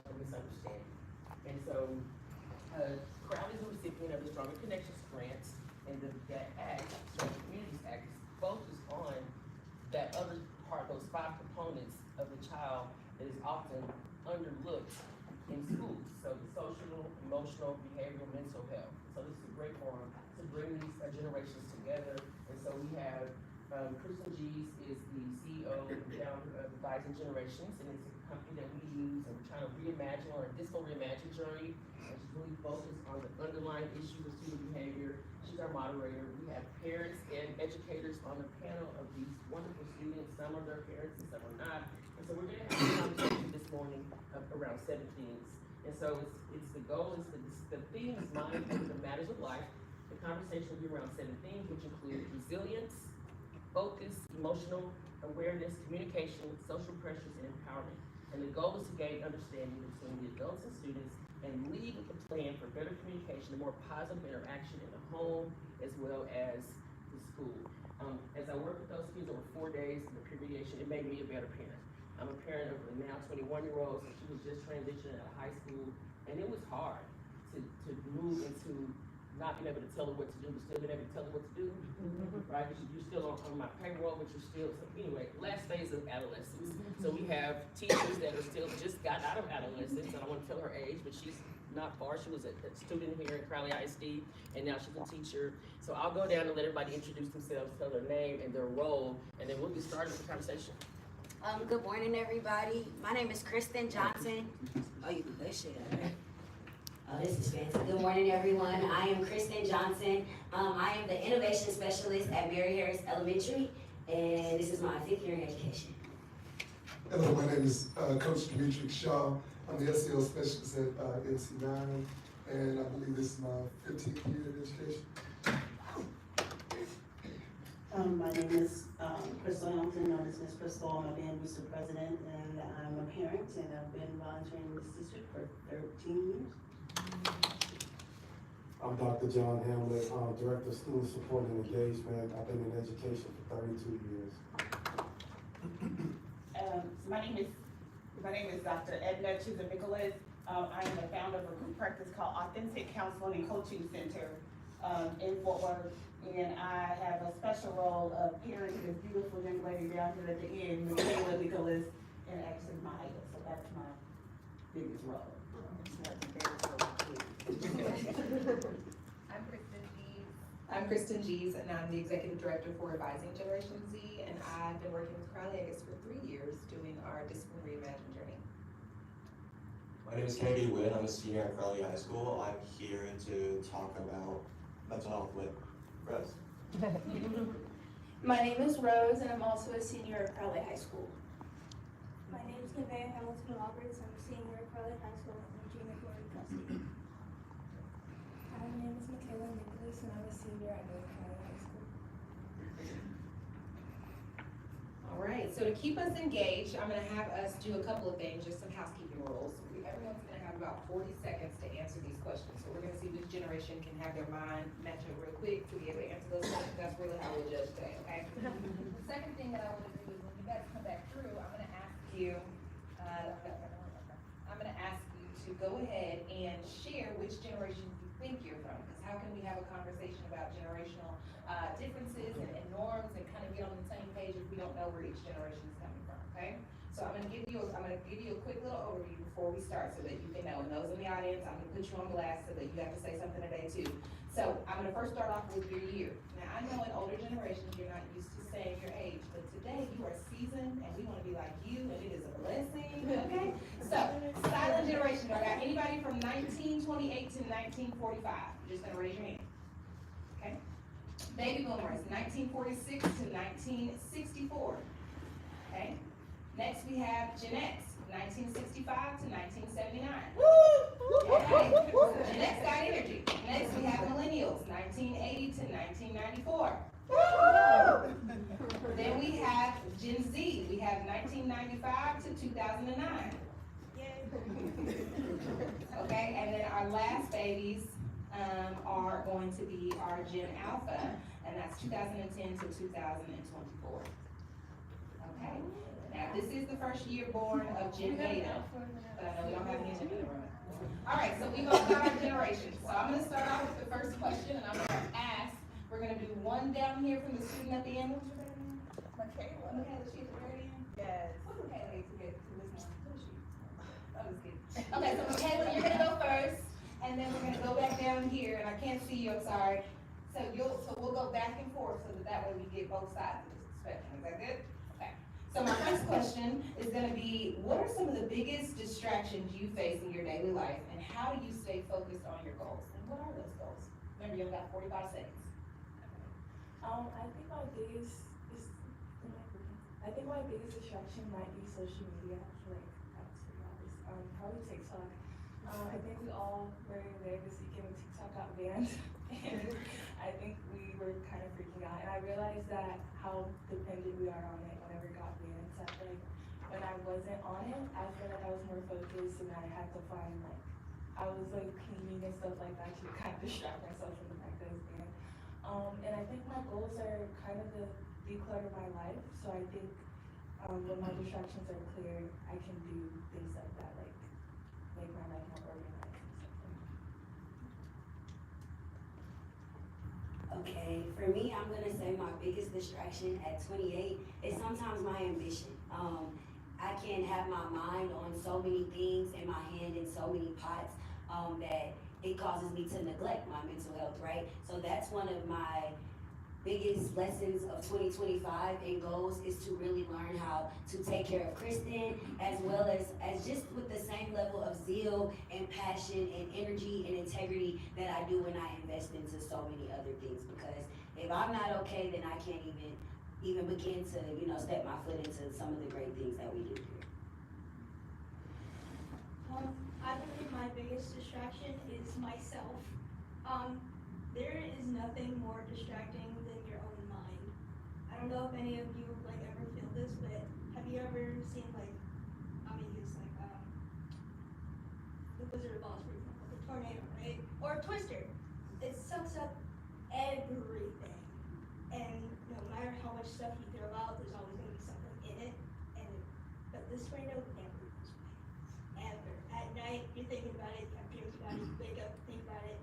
a misunderstanding. And so, Crowley is a recipient of the Stronger Connections grants, and that act, the Communities Act, is focused on that other part, those 5 components of the child that is often underlooked in schools. So the social, emotional, behavioral, mental health. So this is a great forum to bring these generations together. And so we have Kristen Gies is the CEO and founder of Advising Generations, and it's a company that we use, and we're trying to reimagine on a disco reimagine journey, and she's really focused on the underlying issues of student behavior. She's our moderator. We have parents and educators on the panel of these wonderful students. Some are their parents and some are not. And so we're gonna have a conversation this morning around 7 themes. And so it's the goal is the theme is mind over the matters of life. The conversation will be around 7 themes, which include resilience, focus, emotional awareness, communication, social pressures, and empowerment. And the goal is to gain understanding between the adults and students and lead with a plan for better communication and more positive interaction in the home as well as the school. As I work with those kids over 4 days in the pre-mediation, it made me a better parent. I'm a parent of a now 21-year-old, so she was just transitioning out of high school, and it was hard to move into not being able to tell her what to do, but still being able to tell her what to do, right? Because you're still on my payroll, but you're still, so anyway, last phase of adolescence. So we have teachers that are still just got out of adolescence. I don't want to tell her age, but she's not far. She was a student here at Crowley CISD, and now she's a teacher. So I'll go down and let everybody introduce themselves, tell their name and their role, and then we'll get started with the conversation. Good morning, everybody. My name is Kristen Johnson. Oh, you can that shit out there. Oh, this is fancy. Good morning, everyone. I am Kristen Johnson. I am the Innovation Specialist at Mary Harris Elementary, and this is my 5th year in education. Hello, my name is Coach Demetric Shaw. I'm the SEL Specialist at MC9, and I believe this is my 15th year in education. My name is Crystal Hamilton, known as Miss Crystal. I'm a band booster president, and I'm a parent, and I've been volunteering in this district for 13 years. I'm Dr. John Hamlet, Director of Student Support and Engagement. I've been in education for 32 years. My name is Dr. Edna Chisholm-Nicholas. I am the founder of a group practice called Authentic Counseling and Coaching Center in Fort Worth. And I have a special role of parenting this beautiful young lady down here at the end, Michaela Nicholas, and actually my idol. So that's my biggest role. I'm Kristen Gies, and I'm the Executive Director for Advising Generation Z, and I've been working with Crowley, I guess, for 3 years doing our Discipline Reimagine journey. My name is Kennedy Witt. I'm a senior at Crowley High School. I'm here to talk about mental health with Rose. My name is Rose, and I'm also a senior at Crowley High School. My name is Nevaeh Hamilton Roberts. I'm a senior at Crowley High School and a junior here in custody. My name is Michaela Nicholas, and I'm a senior at Crowley High School. All right, so to keep us engaged, I'm going to have us do a couple of things, just some housekeeping rules. Everyone's going to have about 40 seconds to answer these questions. So we're going to see which generation can have their mind match up real quick to be able to answer those questions. That's really how we'll judge today, okay? The second thing that I want to do is when you guys come back through, I'm going to ask you, to go ahead and share which generation you think you're from. Because how can we have a conversation about generational differences and norms and kind of get on the same page if we don't know where each generation is coming from, okay? So I'm gonna give you a quick little overview before we start so that you can know. And those in the audience, I'm gonna put you on blast so that you have to say something today too. So I'm gonna first start off with your year. Now I know in older generations you're not used to saying your age, but today you are seasoned and we wanna be like you and it is a blessing, okay? So, silent generation, do I got anybody from 1928 to 1945? You're just gonna raise your hand, okay? Baby boomers, 1946 to 1964, okay? Next we have Gen X, 1965 to 1979. Okay. Gen X got energy. Next we have Millennials, 1980 to 1994. Then we have Gen Z. We have 1995 to 2009. Okay, and then our last babies are going to be our Gen Alpha, and that's 2010 to 2024. Okay. Now, this is the first year born of Gen Beta, but I know we don't have any in the room. All right, so we gonna start our generation. So I'm gonna start off with the first question, and I'm gonna ask, we're gonna do one down here from the student at the end. What's your name? Michaela. Michaela, she at the very end? Yes. What's Michaela age to get to this one? What is she? I'm just kidding. Okay, so Michaela, you're gonna go first, and then we're gonna go back down here, and I can't see you, I'm sorry. So we'll go back and forth so that way we get both sides of the spectrum. Is that good? Okay. So my first question is gonna be, what are some of the biggest distractions you face in your daily life, and how do you stay focused on your goals? And what are those goals? Remember, you've got 45 seconds. I think my biggest distraction might be social media. Like, that's to be honest. Probably TikTok. I think we all were there this weekend when TikTok got banned, and I think we were kind of freaking out. And I realized that how dependent we are on it whenever it got banned. So I feel like when I wasn't on it, I feel like I was more focused, and I had to find I was like cleaning and stuff like that to kind of distract myself from the fact that it was banned. And I think my goals are kind of to declutter my life. So I think when my distractions are clear, I can do things like that, like make my life more organized and stuff like that. Okay, for me, I'm gonna say my biggest distraction at 28 is sometimes my ambition. I can have my mind on so many things and my hand in so many pots that it causes me to neglect my mental health, right? So that's one of my biggest lessons of 2025 and goals is to really learn how to take care of Kristen as well as just with the same level of zeal and passion and energy and integrity that I do when I invest into so many other things, because if I'm not okay, then I can't even begin to, step my foot into some of the great things that we do here. I believe my biggest distraction is myself. There is nothing more distracting than your own mind. I don't know if any of you ever feel this, but have you ever seen I'm gonna use the Wizard of Oz, for example, the tornado, right? Or a twister. It sucks up everything. And no matter how much stuff you throw out, there's always gonna be something in it. But this tornado never goes away. Ever. At night, you're thinking about it, you have dreams about it, you wake up, think about it.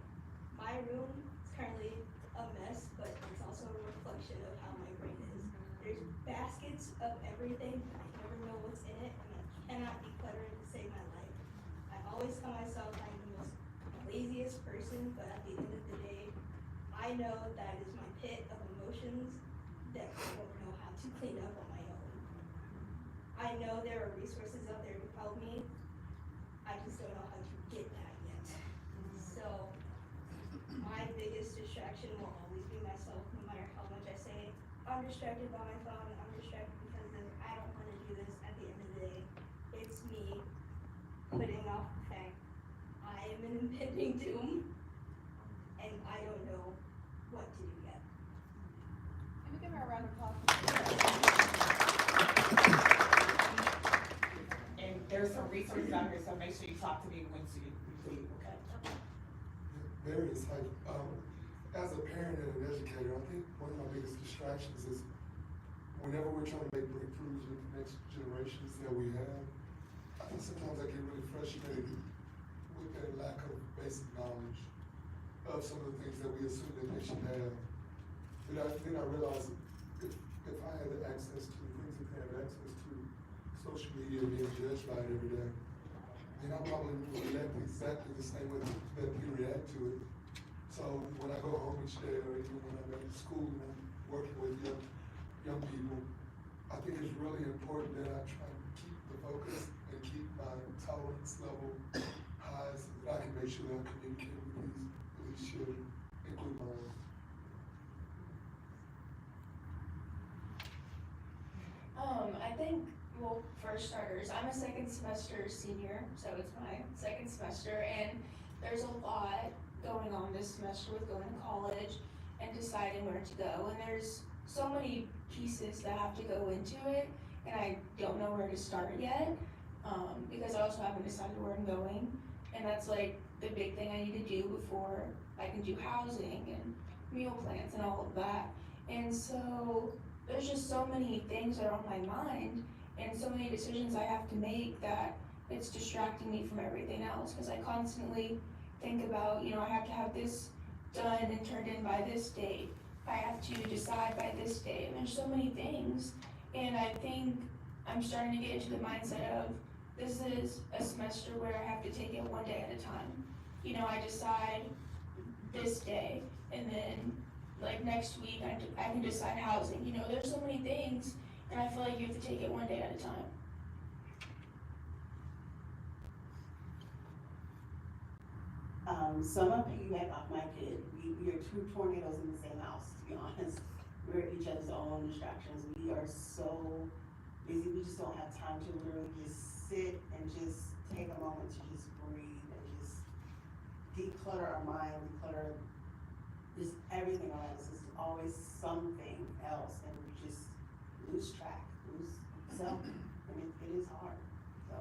My room is currently a mess, but it's also a reflection of how my brain is. There's baskets of everything, and I never know what's in it, and I cannot declutter it to save my life. I always tell myself I'm the most laziest person, but at the end of the day, I know that is my pit of emotions that I don't know how to clean up on my own. I know there are resources out there to help me. I just don't know how to get that yet. So my biggest distraction will always be myself, no matter how much I say I'm distracted by my phone, I'm distracted because I don't want to do this. At the end of the day, it's me putting off the fact I am an impending doom, and I don't know what to do yet. Can we give her a round of applause? And there's some resources out here, so make sure you talk to me once you leave, okay? There it is. As a parent and an educator, I think one of my biggest distractions is whenever we're trying to make breakthroughs with the next generations that we have, I think sometimes I get really frustrated with their lack of basic knowledge of some of the things that we assume that they should have. Then I realize if I had access to the things that they have access to, social media being judged by it every day, then I probably would react exactly the same way that we react to it. So when I go home each day, or even when I'm at school and I'm working with young people, I think it's really important that I try to keep the focus and keep my tolerance level high so that I can make sure that I communicate with these children, including my own. I think, well, for starters, I'm a second semester senior, so it's my second semester, and there's a lot going on this semester with going to college and deciding where to go, and there's so many pieces that have to go into it, and I don't know where to start yet, because I also haven't decided where I'm going, and that's the big thing I need to do before I can do housing and meal plans and all of that. And so there's just so many things that are on my mind, and so many decisions I have to make that it's distracting me from everything else, because I constantly think about, I have to have this done and turned in by this date. I have to decide by this date, and there's so many things, and I think I'm starting to get into the mindset of, this is a semester where I have to take it one day at a time. I decide this day, and then like next week I can decide housing. There's so many things, and I feel like you have to take it one day at a time. So I'm gonna piggyback off my kid. We are two tornadoes in the same house, to be honest. We're each other's own distractions. We are so busy, we just don't have time to literally just sit and just take a moment to just breathe and just declutter our mind, declutter just everything around us. There's always something else, and we just lose track, lose self, and it is hard. So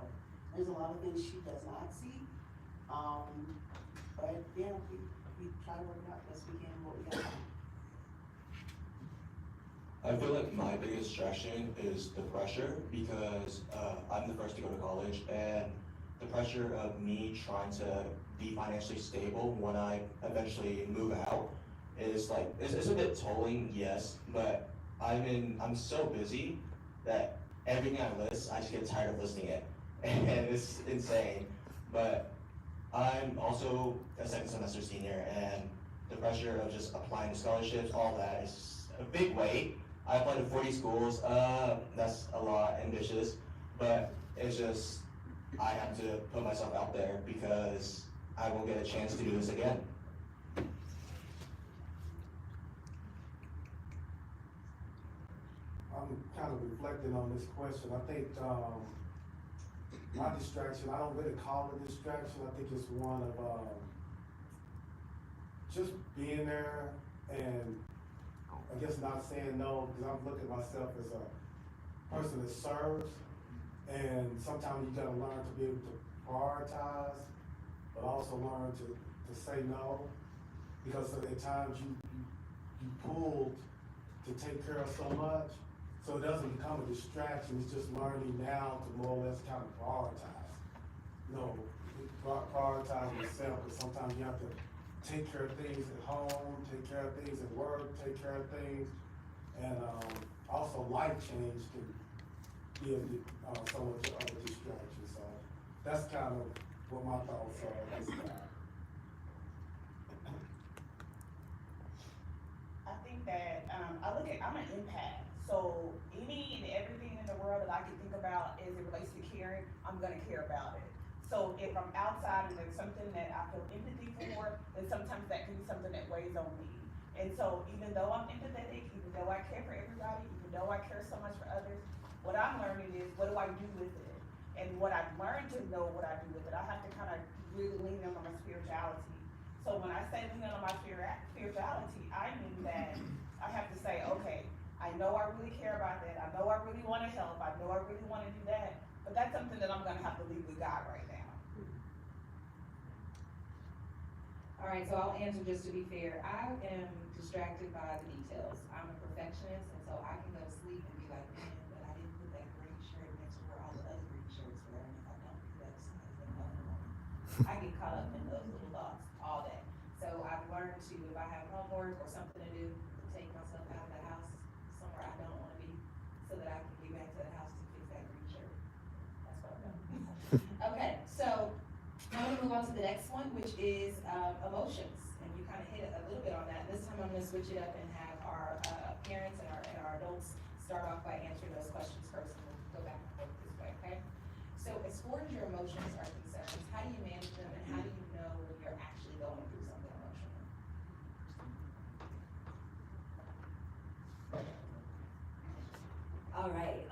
there's a lot of things she does not see. But yeah, we try to work it out best we can, what we got. I feel like my biggest distraction is the pressure because I'm the first to go to college, and the pressure of me trying to be financially stable when I eventually move out is like, it's a bit tolling, yes, but I'm so busy that everything I list, I just get tired of listing it, and it's insane. But I'm also a second semester senior, and the pressure of just applying to scholarships, all that is a big weight. I applied to 40 schools, that's a lot ambitious, but it's just, I have to put myself out there because I won't get a chance to do this again. I'm kind of reflecting on this question. I think, my distraction, I don't really call it distraction. I think it's one of, just being there and I guess not saying no, because I'm looking at myself as a person that serves, and sometimes you gotta learn to be able to prioritize, but also learn to say no, because at times you pulled to take care of so much, so it doesn't become a distraction. It's just learning now to more or less kind of prioritize. Prioritize yourself, but sometimes you have to take care of things at home, take care of things at work, take care of things, and also life change can be somewhat of a distraction. So that's kind of what my thoughts are at this time. I think that, I'm an empath, so any and everything in the world that I can think about as it relates to caring, I'm gonna care about it. So if I'm outside and there's something that I feel empathy for, then sometimes that can be something that weighs on me. And so even though I'm empathetic, even though I care for everybody, even though I care so much for others, what I'm learning is, what do I do with it? And what I've learned to know what I do with it, I have to kind of really lean on my spirituality. So when I say lean on my spirituality, I mean that I have to say, okay, I know I really care about that. I know I really want to help. I know I really want to do that. But that's something that I'm going to have to leave with God right now. All right, so I'll answer just to be fair. I am distracted by the details. I'm a perfectionist, and so I can go to sleep and be like, man, but I didn't put that green shirt next to where all the other green shirts were, and if I don't do that, somebody's gonna know in the morning. I get caught up in those little thoughts all day. So I've learned to, if I have homework or something to do, take myself out of the house somewhere I don't wanna be, so that I can get back to the house to fix that green shirt. That's what I've done. Okay, so I'm gonna move on to the next one, which is emotions, and you kind of hit a little bit on that. This time I'm gonna switch it up and have our parents and our adults start off by answering those questions first, and we'll go back and forth this way, okay? So as far as your emotions are concerned, how do you manage them, and how do you know when you're actually going through something emotionally? All right,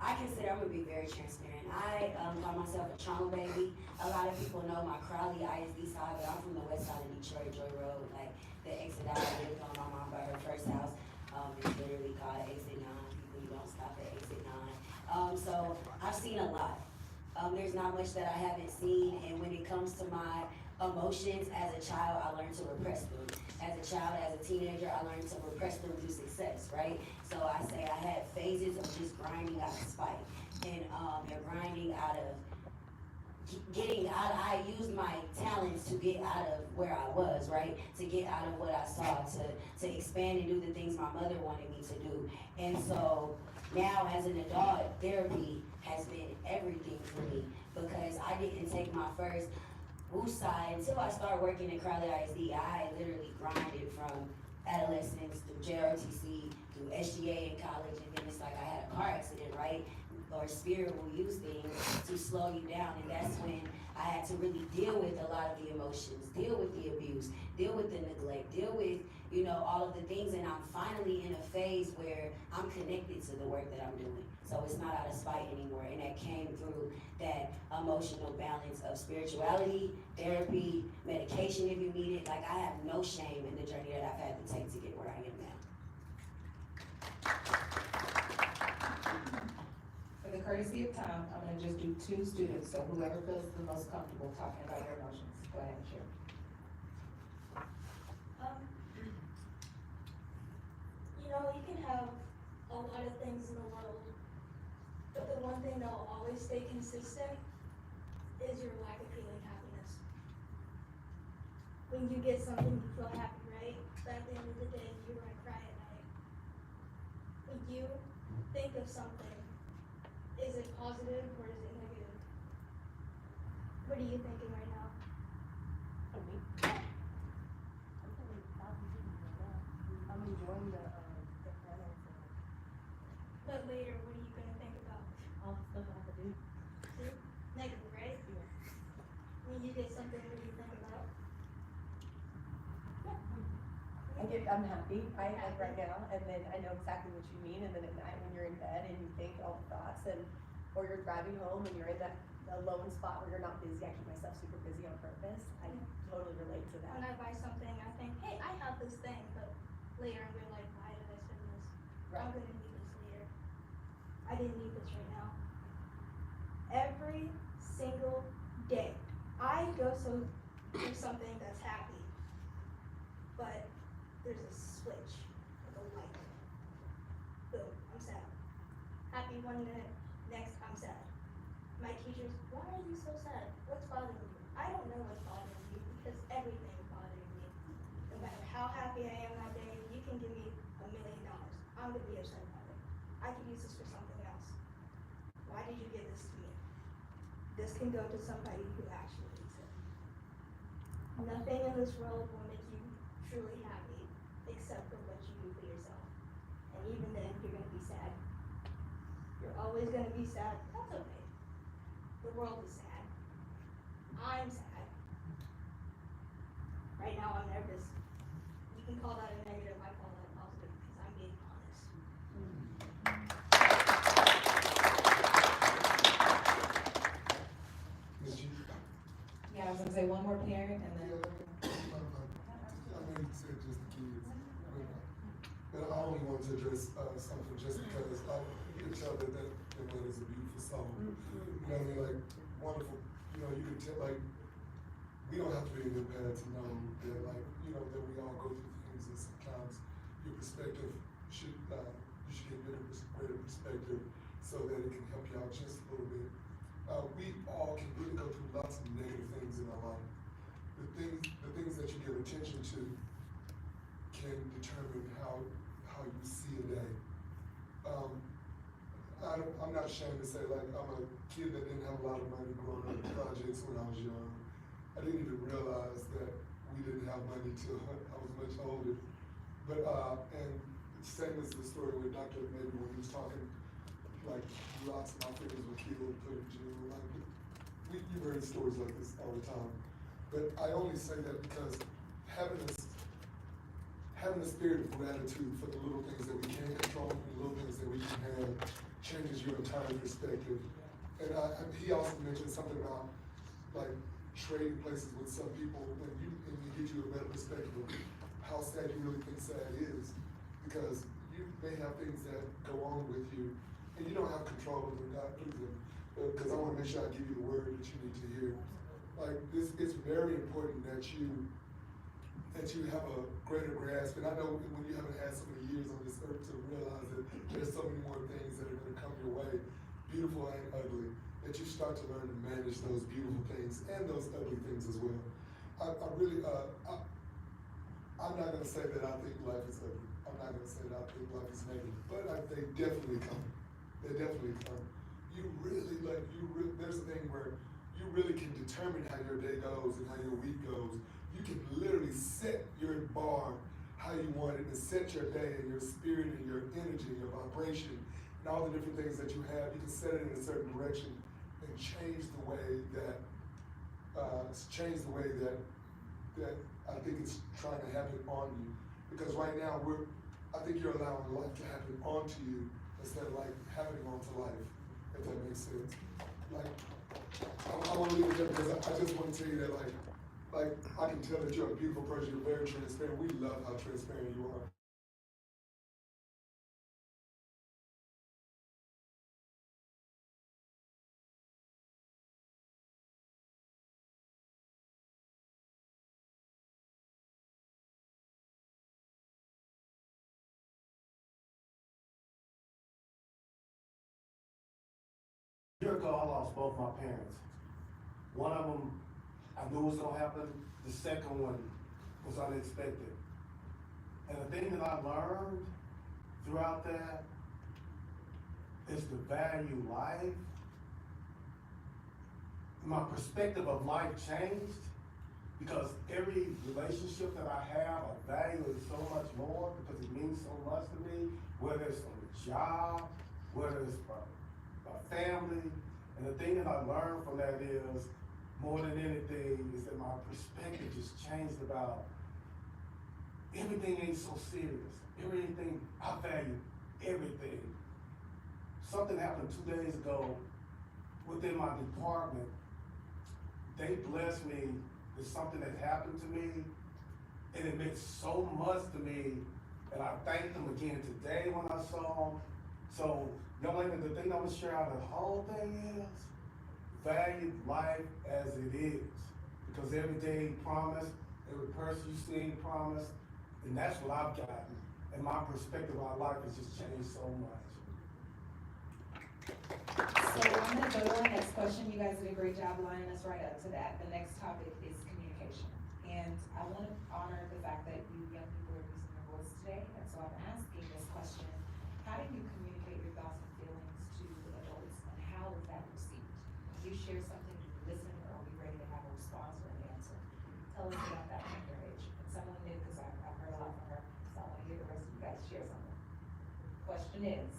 I consider I'm gonna be very transparent. I call myself a trauma baby. A lot of people know my Crowley ISD side, but I'm from the west side of Detroit, Joy Road, like the exit that I lived on. My mom bought her first house. It's literally called exit 9. People, you don't stop at exit 9. So I've seen a lot. There's not much that I haven't seen, and when it comes to my emotions as a child, I learned to repress them. As a child, as a teenager, I learned to repress them through success, right? So I say I had phases of just grinding out of spite and grinding out of I used my talents to get out of where I was, right? To get out of what I saw, to expand and do the things my mother wanted me to do. And so now as an adult, therapy has been everything for me because I didn't take my first woosah until I started working at Crowley ISD. I literally grinded from adolescence through JROTC, through SGA in college, and then it's like I had a car accident, right? Or spirit will use things to slow you down, and that's when I had to really deal with a lot of the emotions, deal with the abuse, deal with the neglect, deal with, you know, all of the things, and I'm finally in a phase where I'm connected to the work that I'm doing. So it's not out of spite anymore, and that came through that emotional balance of spirituality, therapy, medication if you need it. Like, I have no shame in the journey that I've had to take to get where I am now. For the courtesy of time, I'm gonna just do 2 students, so whoever feels the most comfortable talking about their emotions, go ahead and share. You know, you can have a lot of things in the world, but the one thing that will always stay consistent is your lack of feeling happiness. When you get something, you feel happy, right? But at the end of the day, you're gonna cry at night. When you think of something, is it positive or is it negative? What are you thinking right now? I'm enjoying the piano. But later, what are you gonna think about? All the stuff I have to do. See? Negative, right? Yeah. When you get something, what do you think about? I'm happy, right now, and then I know exactly what you mean, and then at night when you're in bed and you think all the thoughts or you're driving home and you're in that alone spot where you're not busy, I keep myself super busy on purpose. I totally relate to When that. I buy something, I think, hey, I have this thing, but later I'm gonna like, why did I spend this? I'm gonna need this later. I didn't need this right now. Every single day, I go through something that's happy, but there's a switch, like a light. Boom, I'm sad. Happy 1 minute, next I'm sad. My teachers, why are you so sad? What's bothering you? I don't know what's bothering me because everything is bothering me. No matter how happy I am that day, you can give me $1 million. I'm gonna be upset about it. I could use this for something else. Why did you give this to me? This can go to somebody who actually needs it. Nothing in this world will make you truly happy except for what you do for yourself. And even then, you're gonna be sad. You're always gonna be sad. That's okay. The world is sad. I'm sad. Right now, I'm nervous. You can call that a negative, I call that positive because I'm being honest. Ms. G? Yeah, I was gonna say one more parent and then. I know you said just the kids, but I only wanted to address something just because you can tell that man is a beautiful soul. You know what I mean? Like, wonderful. You know, you can tell, like, we don't have to be an empath to know that, like, you know, that we all go through things, and sometimes your perspective should, you should get greater perspective so that it can help you out just a little bit. We all can really go through lots of negative things in our life. The things that you give attention to can determine how you see a day. I'm not ashamed to say, like, I'm a kid that didn't have a lot of money growing up in projects when I was young. I didn't even realize that we didn't have money till I was much older. But, and same as the story with Dr. Maybe when he was talking, like, lots of my friends were killed, put in jail. Like, you've heard stories like this all the time. But I only say that because having a spirit of gratitude for the little things that we can control and the little things that we can have changes your entire perspective. And he also mentioned something about, like, trading places with some people and it gives you a better perspective of how sad you really think sad is. Because you may have things that go on with you and you don't have control of them, God through them. Because I want to make sure I give you the word that you need to hear. Like, it's very important that you have a greater grasp. And I know when you haven't had so many years on this earth to realize that there's so many more things that are going to come your way, beautiful and ugly, that you start to learn to manage those beautiful things and those ugly things as well. I'm not going to say that I think life is ugly. I'm not going to say that I think life is negative, but they definitely come. They definitely come. You really there's a thing where you really can determine how your day goes and how your week goes. You can literally set your bar how you want it and set your day and your spirit and your energy and your vibration and all the different things that you have. You can set it in a certain direction and change the way that I think it's trying to happen on you. Because right now I think you're allowing life to happen onto you instead of like happening onto life, if that makes sense. Like, I want to leave it there because I just want to tell you that like I can tell that you're a beautiful person, you're very transparent. We love how transparent you are. A year ago, I lost both my parents. One of them, I knew was gonna happen. The second one was unexpected. And the thing that I learned throughout that is to value life. My perspective of life changed because every relationship that I have, I value it so much more because it means so much to me, whether it's on the job, whether it's my family. And the thing that I learned from that is, more than anything, is that my perspective just changed about everything ain't so serious. Everything, I value everything. Something happened 2 days ago within my department. They blessed me with something that happened to me, and it meant so much to me, and I thanked them again today when I saw them. So, young lady, the thing I'm gonna share out of the whole thing is, value life as it is. Because every day he promised, every person you see he promised, and that's what I've gotten. And my perspective on life has just changed so much. So I'm gonna go to our next question. You guys did a great job lining us right up to that. The next topic is communication. And I wanna honor the fact that you young people are using your voice today. And so I'm asking this question: how do you communicate your thoughts and feelings to the adults, and how is that received? You share something, you listen, or are we ready to have a response or an answer? Tell us about that at your age. And someone new, because I've heard a lot from her, so I wanna hear the rest of you guys share something. Question is,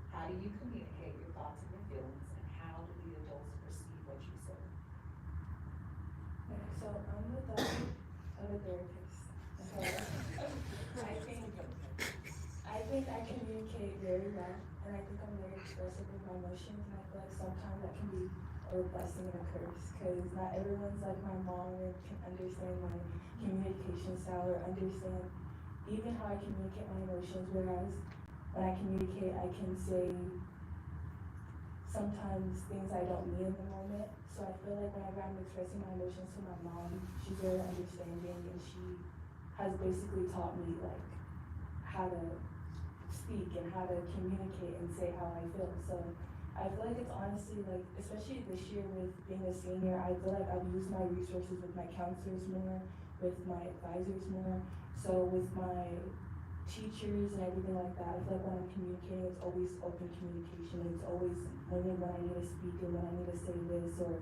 how do you communicate your thoughts and your feelings, and how do the adults perceive what you say? Okay, so I'm a therapist. So I think I communicate very well, and I think I'm very expressive with my emotions, and I feel like sometimes that can be a blessing and a curse, because not everyone's like my mom and can understand my communication style or understand even how I communicate my emotions, whereas when I communicate, I can say sometimes things I don't mean in the moment. So I feel like whenever I'm expressing my emotions to my mom, she's very understanding, and she has basically taught me like how to speak and how to communicate and say how I feel. So I feel like it's honestly like, especially this year with being a senior, I feel like I've used my resources with my counselors more, with my advisors more. So with my teachers and everything like that, I feel like when I'm communicating, it's always open communication. It's always knowing when I need to speak and when I need to say this, or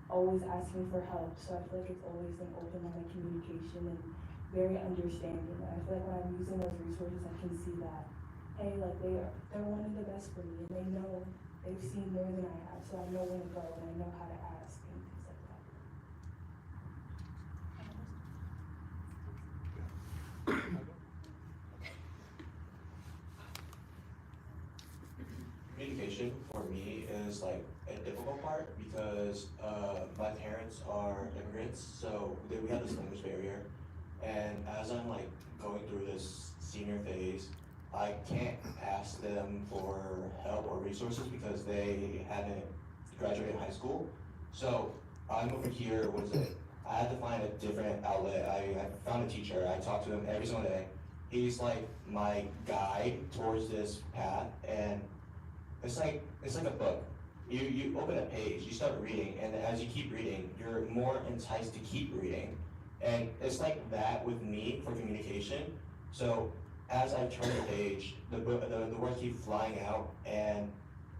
always asking for help. So I feel like it's always an open line of communication and very understanding. And I feel like when I'm using those resources, I can see that, hey, like they're wanting the best for me, and they know they've seen more than I have, so I know when to go and I know how to ask and things like that. Communication for me is like a difficult part because my parents are immigrants, so we have this language barrier. And as I'm like going through this senior phase, I can't ask them for help or resources because they haven't graduated high school. So I'm over here, I had to find a different outlet. I found a teacher. I talked to him every single day. He's like my guide towards this path, and it's like a book. You open a page, you start reading, and as you keep reading, you're more enticed to keep reading. And it's like that with me for communication. So as I turn the page, the words keep flying out, and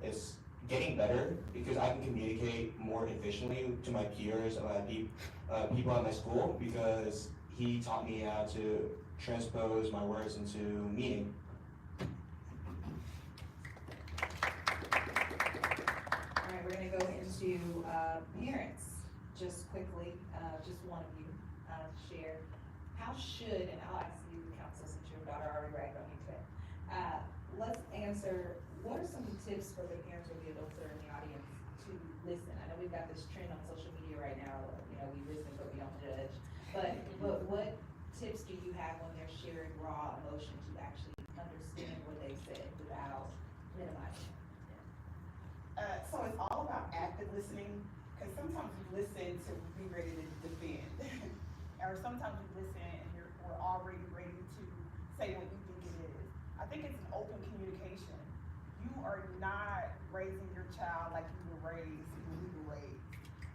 it's getting better because I can communicate more efficiently to my peers, people at my school, because he taught me how to transpose my words into meaning. All right, we're gonna go into parents, just quickly, just one of you share. How should, and I'll ask you, counsel, since your daughter already ragged on you today. Let's answer, what are some tips for the parents or the adults that are in the audience to listen? I know we've got this trend on social media right now, you know, we listen but we don't judge. But what tips do you have when they're sharing raw emotion to actually understand what they said without minimizing it? So it's all about active listening, because sometimes we listen to be ready to defend. Or sometimes we listen and we're already ready to say what you think it is. I think it's an open communication. You are not raising your child like you were raised when we were raised.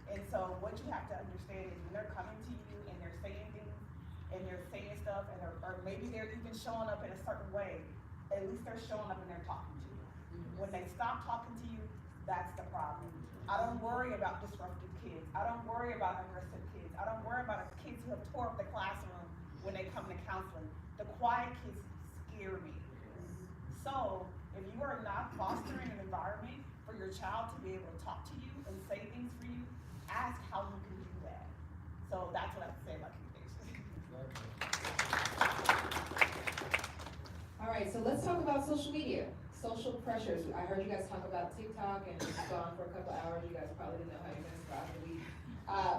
And so what you have to understand is when they're coming to you and they're saying things and they're saying stuff and or maybe they're even showing up in a certain way, at least they're showing up and they're talking to you. When they stop talking to you, that's the problem. I don't worry about disruptive kids. I don't worry about aggressive kids. I don't worry about kids who have tore up the classroom when they come to counseling. The quiet kids scare me. So if you are not fostering an environment for your child to be able to talk to you and say things for you, ask how you can do that. So that's what I have to say about communication. All right, so let's talk about social media. Social pressures. I heard you guys talk about TikTok and it's gone for a couple hours. You guys probably didn't know how you're gonna survive the week.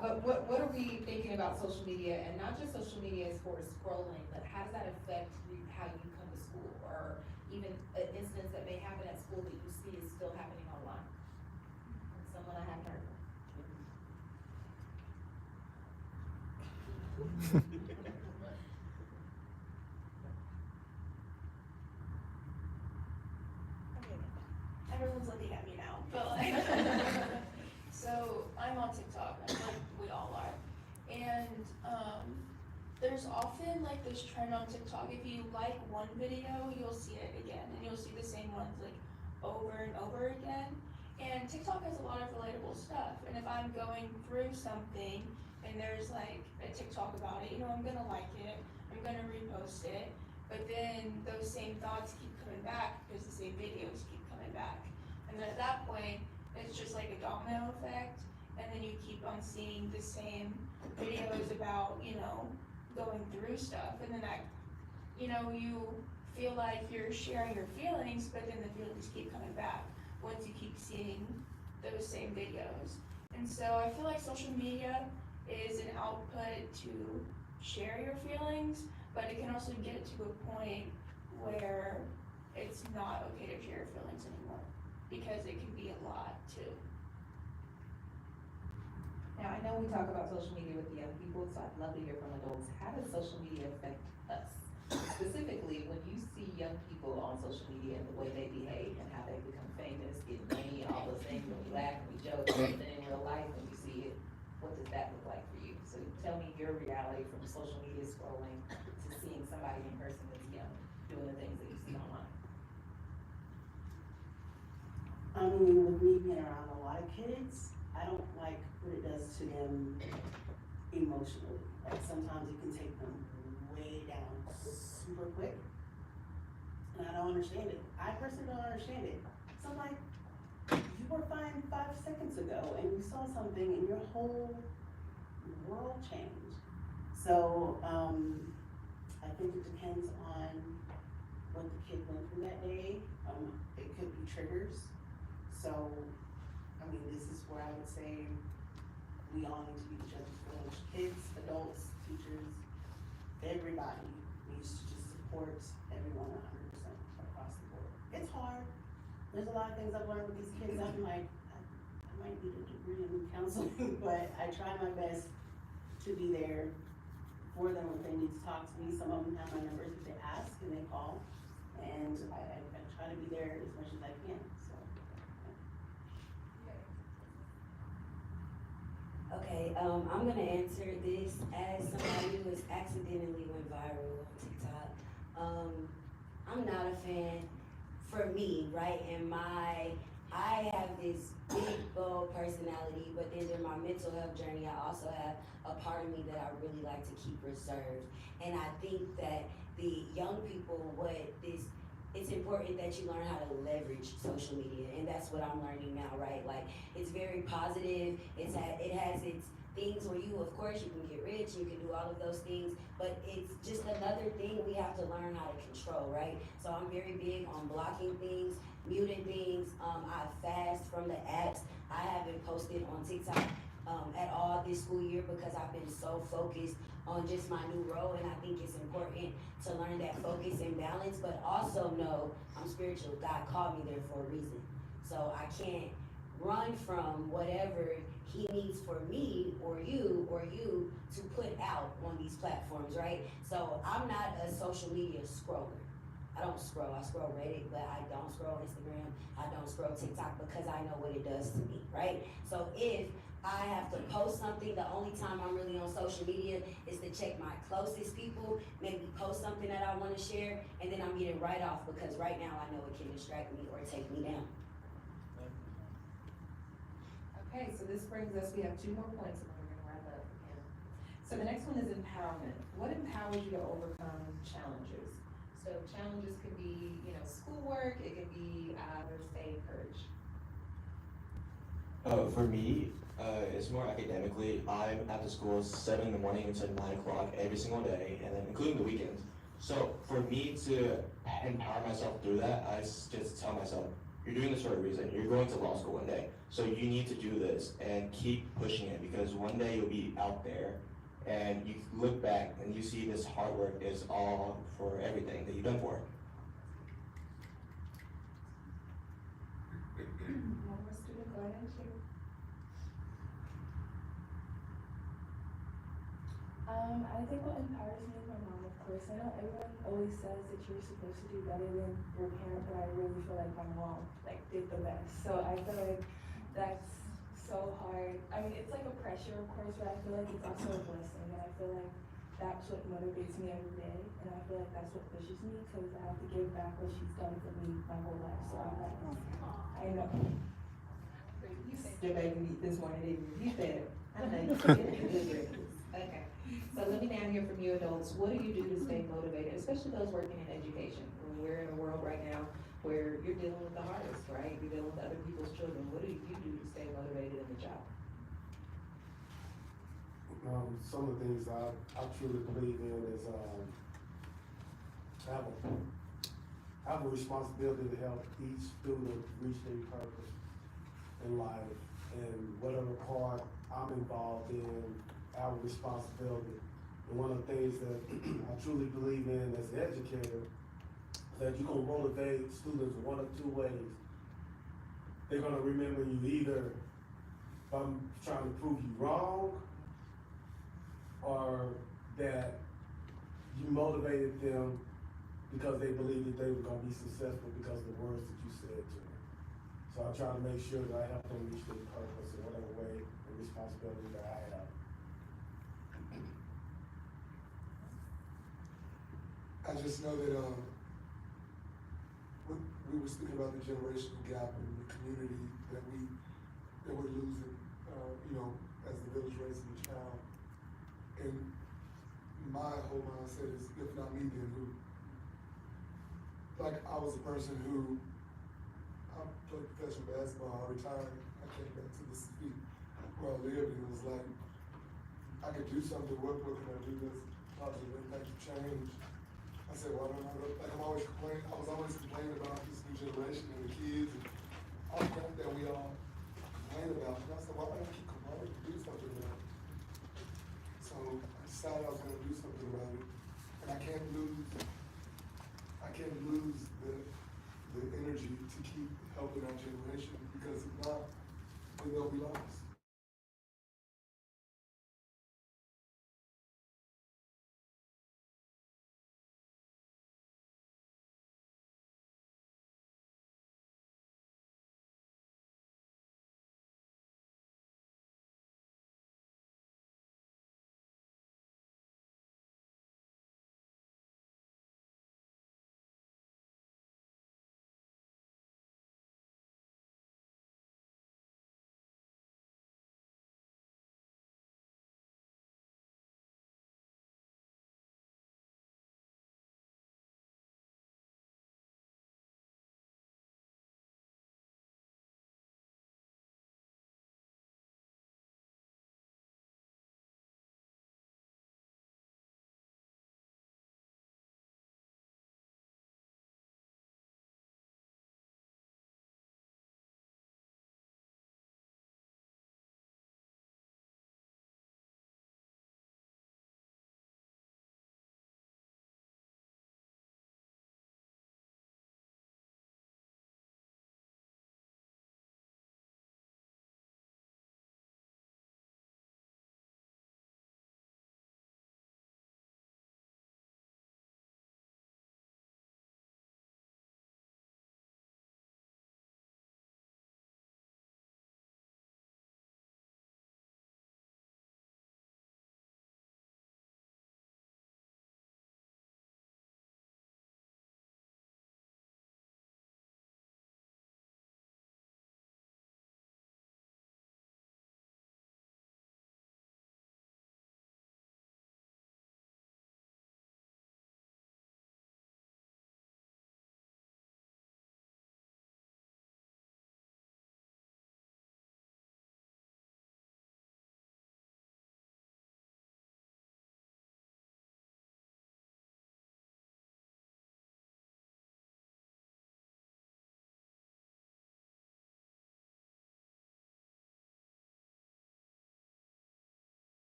But what are we thinking about social media, and not just social media as far as scrolling, but how does that affect how you come to school, or even an instance that may happen at school that you see is still happening online? Someone I haven't heard of. Everyone's looking at me now, but like, so I'm on TikTok, I feel like we all are, and there's often like this trend on TikTok, if you like one video, you'll see it again, and you'll see the same ones like over and over again, and TikTok has a lot of relatable stuff, and if I'm going through something, and there's like a TikTok about it, you know, I'm gonna like it, I'm gonna repost it, but then those same thoughts keep coming back, because the same videos keep coming back. And then at that point, it's just like a domino effect, and then you keep on seeing the same videos about, you know, going through stuff, and then that, you know, you feel like you're sharing your feelings, but then the feelings keep coming back once you keep seeing those same videos. And so I feel like social media is an output to share your feelings, but it can also get to a point where it's not okay to share your feelings anymore, because it can be a lot too. Now, I know we talk about social media with the young people, so I'd love to hear from adults. How does social media affect us? Specifically, when you see young people on social media and the way they behave and how they become famous, get money, all those things, when we laugh and we joke, and then in real life, when you see it, what does that look like for you? So tell me your reality from social media scrolling to seeing somebody in person that's young, doing the things that you see online. I mean, with me being around a lot of kids, I don't like what it does to them emotionally. Like sometimes it can take them way down super quick. And I don't understand it. I personally don't understand it. So I'm like, you were fine 5 seconds ago and you saw something and your whole world changed. So I think it depends on what the kid went through that day. It could be triggers. So, I mean, this is where I would say we all need to be the judges for those kids, adults, teachers, everybody needs to just support everyone 100% across the board. It's hard. There's a lot of things I've learned with these kids. I'm like, I might need a degree in counseling, but I try my best to be there for them if they need to talk to me. Some of them have my numbers if they ask and they call. And I try to be there as much as I can, so. Okay, I'm gonna answer this as somebody who has accidentally went viral on TikTok. I'm not a fan for me, right? And I have this big, bold personality, but then during my mental health journey, I also have a part of me that I really like to keep reserved. And I think that the young people, it's important that you learn how to leverage social media, and that's what I'm learning now, right? Like, it's very positive, it has its things where of course, you can get rich, you can do all of those things, but it's just another thing we have to learn how to control, right? So I'm very big on blocking things, muting things, I fast from the apps. I haven't posted on TikTok at all this school year because I've been so focused on just my new role, and I think it's important to learn that focus and balance, but also know I'm spiritual. God called me there for a reason. So I can't run from whatever he needs for me or you to put out on these platforms, right? So I'm not a social media scroller. I don't scroll. I scroll Reddit, but I don't scroll Instagram. I don't scroll TikTok because I know what it does to me, right? So if I have to post something, the only time I'm really on social media is to check my closest people, maybe post something that I want to share, and then I'm getting right off because right now I know it can distract me or take me down. Okay, so this brings us, we have 2 more points and then we're gonna wrap up. So the next one is empowerment. What empowers you to overcome challenges? So challenges could be, schoolwork, it could be stay encouraged. For me, it's more academically. I'm at the school 7 in the morning until 9 o'clock every single day, and then including the weekends. So for me to empower myself through that, I just tell myself, you're doing this for a reason. You're going to law school one day. So you need to do this and keep pushing it, because one day you'll be out there and you look back and you see this hard work is all for everything that you've done for it. One more student, go ahead and share. I think what empowers me is my mom, of course. I know everyone always says that you're supposed to do better than your parent, but I really feel like my mom did the best. So I feel like that's so hard. I mean, it's like a pressure, of course, but I feel like it's also a blessing, and I feel like that's what motivates me every day, and I feel like that's what pushes me, because I have to give back what she's done for me my whole life. So I'm like, I know. Your baby meet this morning, didn't you? You said it. I know you did. Okay. So let me now hear from you adults. What do you do to stay motivated, especially those working in education? We're in a world right now where you're dealing with the hardest, right? You're dealing with other people's children. What do you do to stay motivated in the job? Some of the things I truly believe in is I have a responsibility to help each student reach their purpose in life, and whatever part I'm involved in, I have a responsibility. And one of the things that I truly believe in as an educator, that you're gonna motivate students one of 2 ways. They're gonna remember you either if I'm trying to prove you wrong, or that you motivated them because they believed that they were gonna be successful because of the words that you said to them. So I try to make sure that I help them reach their purpose in whatever way and responsibility that I have. I just know that we were speaking about the generational gap in the community that we're losing, as the village raising the child. And my whole mindset is, if not me, then who? Like, I was a person who, I played professional basketball, I retired, I came back to the city where I lived, and it was like, I could do something, what can I do that's positive impact to change? I said, why don't I go, like I was always complaining about this new generation and the kids and all the crap that we all complain about. And I said, why don't I keep complaining to do something about it? So I decided I was gonna do something about it. And I can't lose the energy to keep helping our generation, because if not, then they'll be lost.